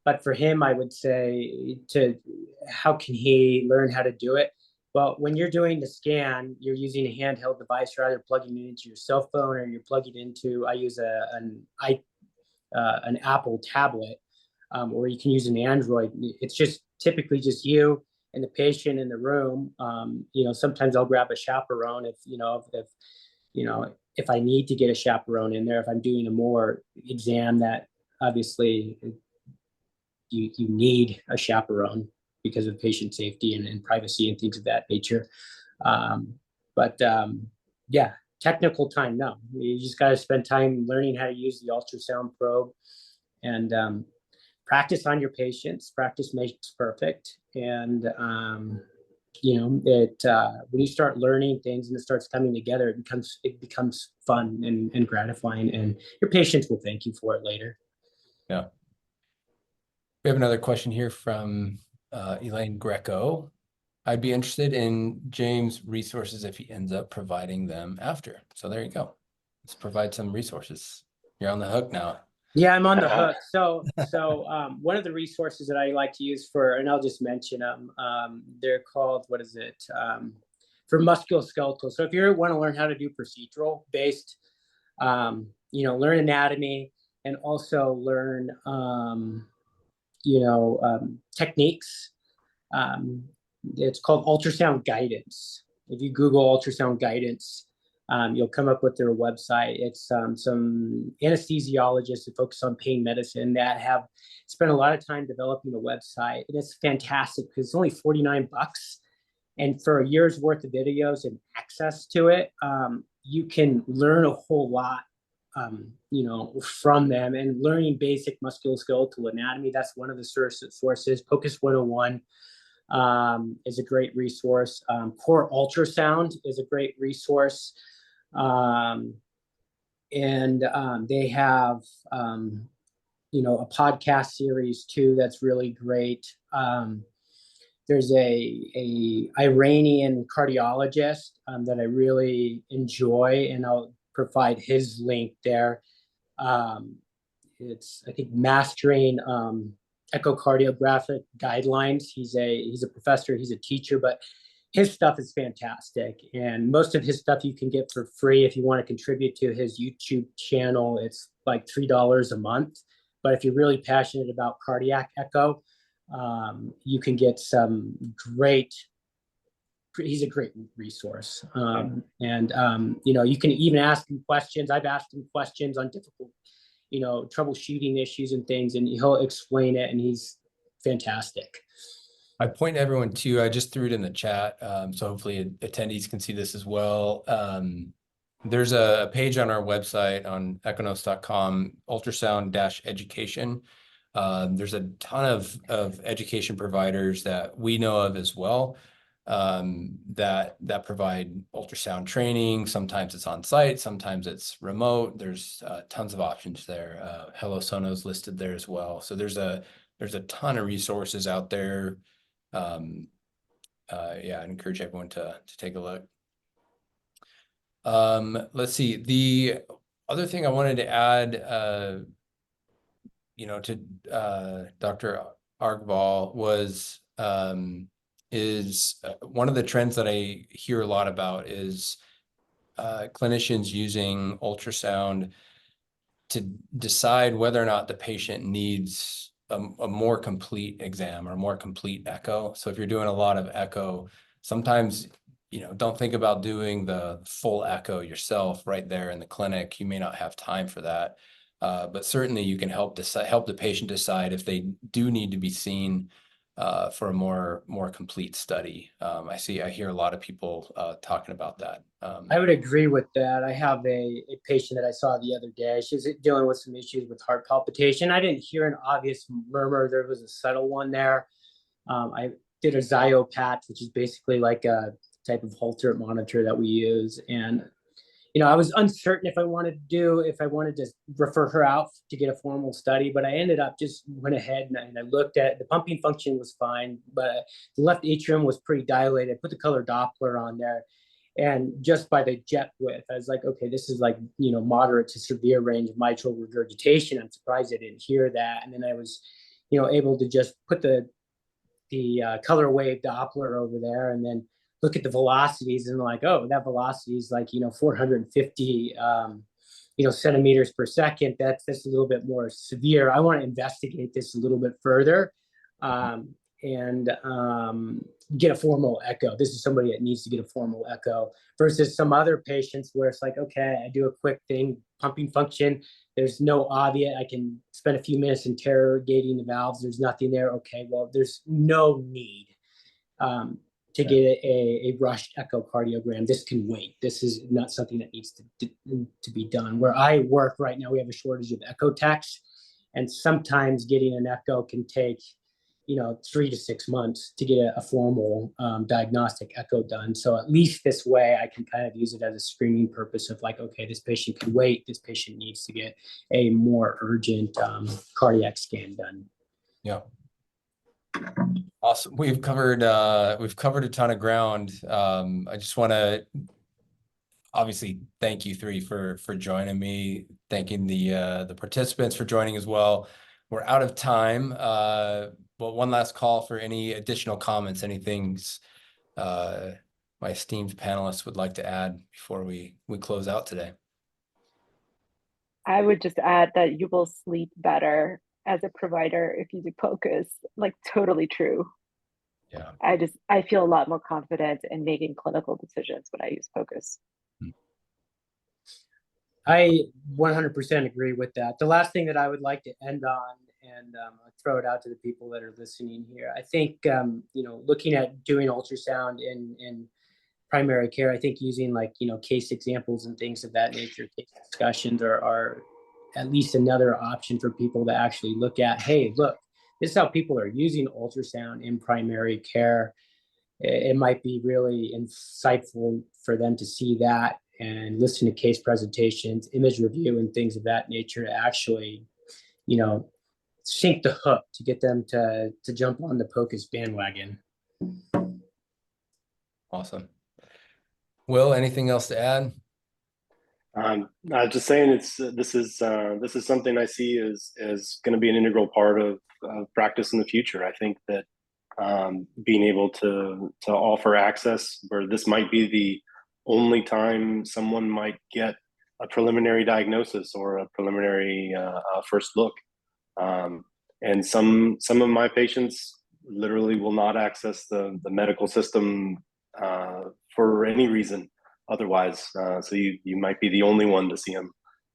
But for him, I would say, how can he learn how to do it? Well, when you're doing the scan, you're using a handheld device rather than plugging it into your cell phone, or you're plugging into, I use an Apple tablet. or you can use an Android. It's just typically just you and the patient in the room. Sometimes I'll grab a chaperone if I need to get a chaperone in there, if I'm doing a more exam that obviously you need a chaperone because of patient safety and privacy and things of that nature. Yeah, technical time, no. You just got to spend time learning how to use the ultrasound probe and practice on your patients. Practice makes perfect. And, when you start learning things and it starts coming together, it becomes fun and gratifying, and your patients will thank you for it later. Yeah. We have another question here from Elaine Greco. I'd be interested in James' resources if he ends up providing them after. So there you go. Let's provide some resources. You're on the hook now. Yeah, I'm on the hook. So one of the resources that I like to use and I'll just mention them, they're called, for musculoskeletal. So if you want to learn how to do procedural based, learn anatomy and also learn, techniques. It's called ultrasound guidance. If you Google ultrasound guidance, you'll come up with their website. It's some anesthesiologists that focus on pain medicine that have spent a lot of time developing a website. And it's fantastic because it's only $49. And for a year's worth of videos and access to it, you can learn a whole lot, from them, and learning basic musculoskeletal anatomy. That's one of the sources. POCUS 101 is a great resource. Core ultrasound is a great resource. They have, a podcast series too that's really great. There's a Iranian cardiologist that I really enjoy, and I'll provide his link there. It's, I think, Mastering Echocardiographic Guidelines. He's a professor, he's a teacher, but his stuff is fantastic. And most of his stuff you can get for free if you want to contribute to his YouTube channel. It's like $3 a month. But if you're really passionate about cardiac echo, you can get he's a great resource. You can even ask him questions. I've asked him questions on difficult, troubleshooting issues and things, and he'll explain it, and he's fantastic. I point everyone to, I just threw it in the chat, so hopefully attendees can see this as well. There's a page on our website on econos.com, ultrasound-education. There's a ton of education providers that we know of as well, that provide ultrasound training. Sometimes it's on site, sometimes it's remote. There's tons of options there. Hello Sono's listed there as well. So there's a ton of resources out there. I encourage everyone to take a look. Let's see. The other thing I wanted to add, to Dr. Argval is one of the trends that I hear a lot about is clinicians using ultrasound to decide whether or not the patient needs a more complete exam or a more complete echo. So if you're doing a lot of echo, sometimes, don't think about doing the full echo yourself right there in the clinic. You may not have time for that. But certainly you can help the patient decide if they do need to be seen for a more complete study. I hear a lot of people talking about that. I would agree with that. I have a patient that I saw the other day. She's dealing with some issues with heart palpitation. I didn't hear an obvious murmur. There was a subtle one there. I did a Ziopat, which is basically like a type of Holter monitor that we use. And I was uncertain if I wanted to refer her out to get a formal study, but I ended up just went ahead and I looked at the pumping function was fine, but the left atrium was pretty dilated. I put the color Doppler on there, and just by the jet width, I was like, okay, this is like, moderate to severe range of mitral regurgitation. I'm surprised I didn't hear that. And then I was, able to just put the color wave Doppler over there and then look at the velocities and like, oh, that velocity is like, 450 centimeters per second, that's a little bit more severe. I want to investigate this a little bit further, and get a formal echo. This is somebody that needs to get a formal echo versus some other patients where it's like, okay, I do a quick thing, pumping function. There's no obvious. I can spend a few minutes interrogating the valves. There's nothing there. Okay, well, there's no need to get a rushed echocardiogram. This can wait. This is not something that needs to be done. Where I work right now, we have a shortage of echo techs, and sometimes getting an echo can take 3 to 6 months to get a formal diagnostic echo done. So at least this way I can kind of use it as a screening purpose of like, okay, this patient can wait. This patient needs to get a more urgent cardiac scan done. Yeah. Awesome. We've covered a ton of ground. I just want to obviously thank you three for joining me, thanking the participants for joining as well. We're out of time, but one last call for any additional comments, anything my esteemed panelists would like to add before we close out today. I would just add that you will sleep better as a provider if you do POCUS. Like, totally true. Yeah. I feel a lot more confident in making clinical decisions when I use POCUS. I 100% agree with that. The last thing that I would like to end on, and I'll throw it out to the people that are listening here. I think, looking at doing ultrasound in primary care, I think using case examples and things of that nature, case discussions are at least another option for people to actually look at. Hey, look, this is how people are using ultrasound in primary care. It might be really insightful for them to see that and listen to case presentations, image review, and things of that nature to actually, sink the hook to get them to jump on the POCUS bandwagon. Awesome. Will, anything else to add? I'm just saying this is something I see as going to be an integral part of practice in the future. I think that being able to offer access where this might be the only time someone might get a preliminary diagnosis or a preliminary first look, and some of my patients literally will not access the medical system for any reason otherwise. So you might be the only one to see them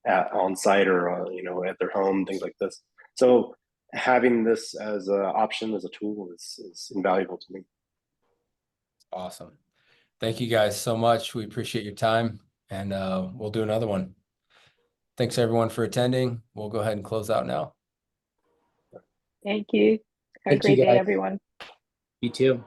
on site or at their home, things like this. So having this as an option, as a tool, is invaluable to me. Awesome. Thank you guys so much. We appreciate your time, and we'll do another one. Thanks everyone for attending. We'll go ahead and close out now. Thank you. Have a Thank you, great day, guys. everyone. You too.